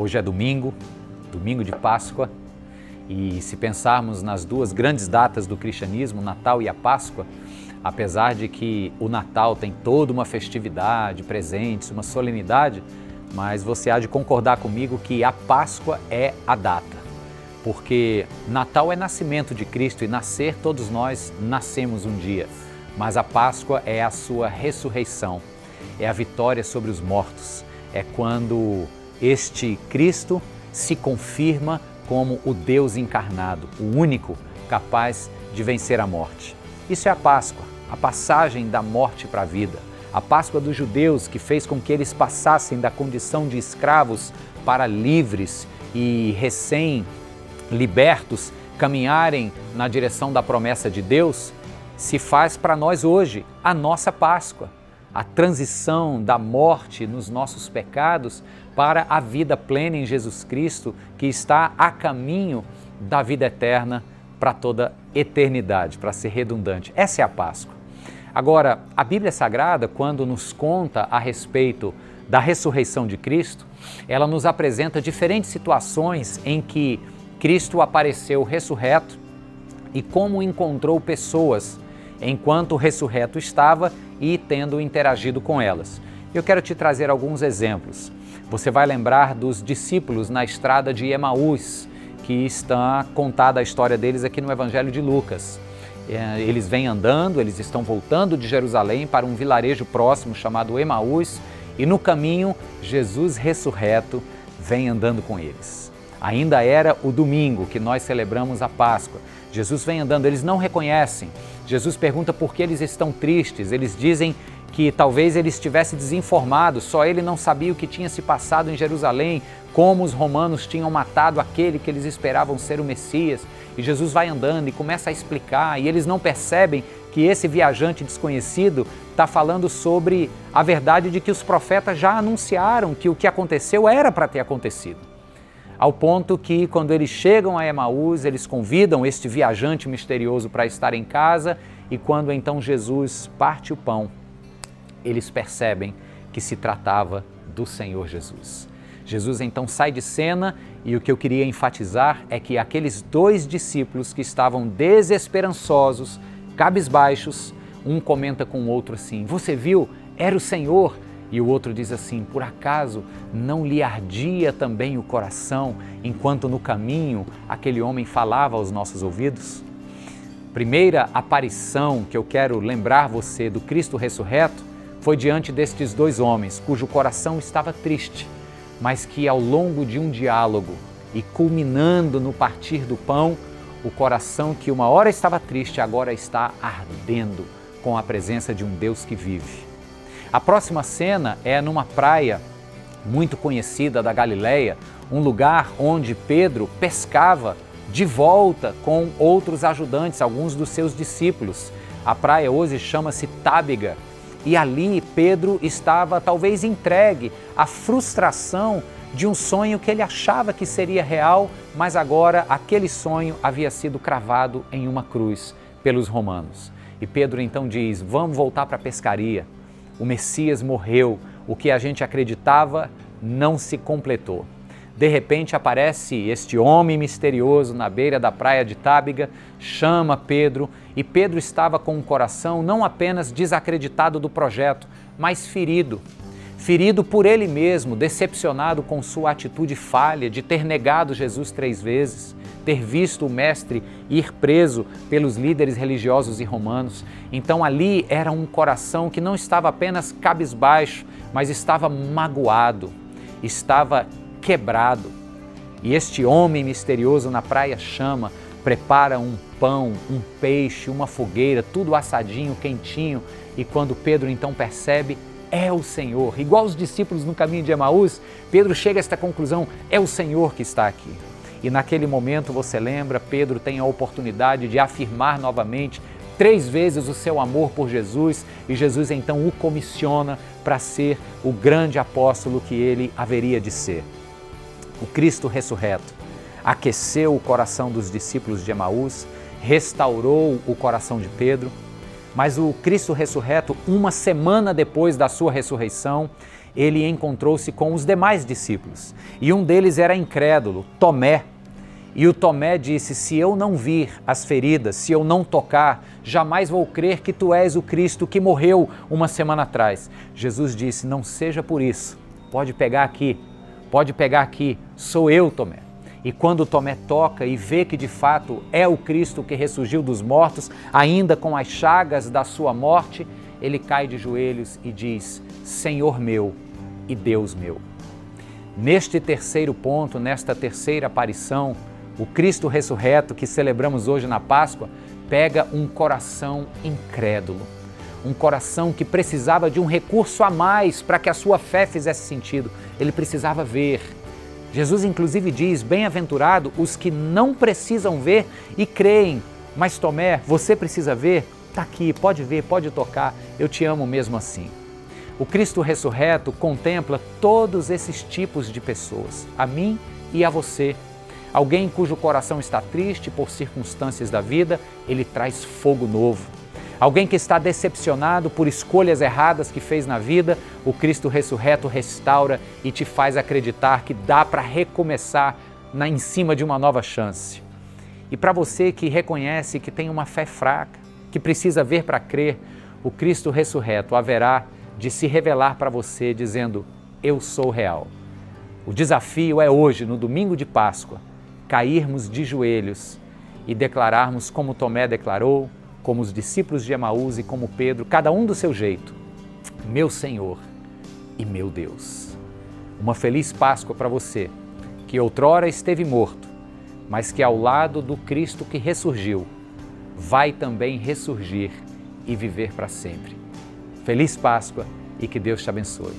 Hoje é domingo, domingo de Páscoa, e se pensarmos nas duas grandes datas do cristianismo, o Natal e a Páscoa, apesar de que o Natal tem toda uma festividade, presentes, uma solenidade, mas você há de concordar comigo que a Páscoa é a data, porque Natal é nascimento de Cristo e nascer todos nós nascemos um dia, mas a Páscoa é a sua ressurreição, é a vitória sobre os mortos, é quando este Cristo se confirma como o Deus encarnado, o único capaz de vencer a morte. Isso é a Páscoa, a passagem da morte para a vida. A Páscoa dos judeus que fez com que eles passassem da condição de escravos para livres e recém-libertos caminharem na direção da promessa de Deus, se faz para nós hoje a nossa Páscoa. A transição da morte nos nossos pecados para a vida plena em Jesus Cristo, que está a caminho da vida eterna para toda eternidade, para ser redundante. Essa é a Páscoa. Agora, a Bíblia Sagrada, quando nos conta a respeito da ressurreição de Cristo, ela nos apresenta diferentes situações em que Cristo apareceu ressurreto e como encontrou pessoas enquanto o ressurreto estava e tendo interagido com elas. Eu quero te trazer alguns exemplos. Você vai lembrar dos discípulos na estrada de Emaús, que está contada a história deles aqui no Evangelho de Lucas. Eles vêm andando, eles estão voltando de Jerusalém para um vilarejo próximo chamado Emaús e no caminho Jesus ressurreto vem andando com eles. Ainda era o domingo que nós celebramos a Páscoa. Jesus vem andando, eles não reconhecem. Jesus pergunta por que eles estão tristes. Eles dizem que talvez ele estivesse desinformado, só ele não sabia o que tinha se passado em Jerusalém, como os romanos tinham matado aquele que eles esperavam ser o Messias. E Jesus vai andando e começa a explicar, e eles não percebem que esse viajante desconhecido está falando sobre a verdade de que os profetas já anunciaram que o que aconteceu era para ter acontecido. Ao ponto que, quando eles chegam a Emaús, eles convidam este viajante misterioso para estar em casa, e quando então Jesus parte o pão, eles percebem que se tratava do Senhor Jesus. Jesus então sai de cena e o que eu queria enfatizar é que aqueles dois discípulos que estavam desesperançosos, cabisbaixos, um comenta com o outro assim: "Você viu? Era o Senhor." E o outro diz assim: "Por acaso não lhe ardia também o coração enquanto no caminho aquele homem falava aos nossos ouvidos?" Primeira aparição que eu quero lembrar você do Cristo ressurreto foi diante destes dois homens, cujo coração estava triste, mas que ao longo de um diálogo e culminando no partir do pão, o coração que uma hora estava triste agora está ardendo com a presença de um Deus que vive. A próxima cena é numa praia muito conhecida da Galileia, um lugar onde Pedro pescava de volta com outros ajudantes, alguns dos seus discípulos. A praia hoje chama-se Tábega. E ali Pedro estava talvez entregue à frustração de um sonho que ele achava que seria real, mas agora aquele sonho havia sido cravado em uma cruz pelos romanos. E Pedro então diz: "Vamos voltar para a pescaria. O Messias morreu, o que a gente acreditava não se completou." De repente aparece este homem misterioso na beira da praia de Tábega, chama Pedro, e Pedro estava com o coração não apenas desacreditado do projeto, mas ferido. Ferido por ele mesmo, decepcionado com sua atitude falha de ter negado Jesus 3 vezes, ter visto o mestre ir preso pelos líderes religiosos e romanos. Então ali era um coração que não estava apenas cabisbaixo, mas estava magoado, estava quebrado. E este homem misterioso na praia chama, prepara um pão, um peixe, uma fogueira, tudo assadinho, quentinho, e quando Pedro então percebe, é o Senhor. Igual os discípulos no caminho de Emaús, Pedro chega a esta conclusão: é o Senhor que está aqui. E naquele momento, você lembra, Pedro tem a oportunidade de afirmar novamente 3 vezes o seu amor por Jesus, e Jesus então o comissiona para ser o grande apóstolo que ele haveria de ser. O Cristo ressurreto aqueceu o coração dos discípulos de Emaús, restaurou o coração de Pedro, mas o Cristo ressurreto, uma semana depois da sua ressurreição, ele encontrou-se com os demais discípulos. E um deles era incrédulo, Tomé. E o Tomé disse: se eu não vir as feridas, se eu não tocar, jamais vou crer que tu és o Cristo que morreu uma semana atrás. Jesus disse: não seja por isso, pode pegar aqui, sou eu, Tomé. E quando Tomé toca e vê que de fato é o Cristo que ressurgiu dos mortos, ainda com as chagas da sua morte, ele cai de joelhos e diz: Senhor meu e Deus meu. Neste terceiro ponto, nesta terceira aparição, o Cristo ressurreto que celebramos hoje na Páscoa pega um coração incrédulo, um coração que precisava de um recurso a mais para que a sua fé fizesse sentido. Ele precisava ver. Jesus inclusive diz: bem-aventurado os que não precisam ver e creem. Mas Tomé, você precisa ver? Está aqui, pode ver, pode tocar, eu te amo mesmo assim. O Cristo ressurreto contempla todos esses tipos de pessoas, a mim e a você. Alguém cujo coração está triste por circunstâncias da vida, ele traz fogo novo. Alguém que está decepcionado por escolhas erradas que fez na vida, o Cristo ressurreto restaura e te faz acreditar que dá para recomeçar em cima de uma nova chance. E para você que reconhece que tem uma fé fraca, que precisa ver para crer, o Cristo ressurreto haverá de se revelar para você dizendo: eu sou real. O desafio é hoje, no domingo de Páscoa, cairmos de joelhos e declararmos como Tomé declarou, como os discípulos de Emaús e como Pedro, cada um do seu jeito: meu Senhor e meu Deus. Uma feliz Páscoa para você, que outrora esteve morto, mas que ao lado do Cristo que ressurgiu, vai também ressurgir e viver para sempre. Feliz Páscoa e que Deus te abençoe.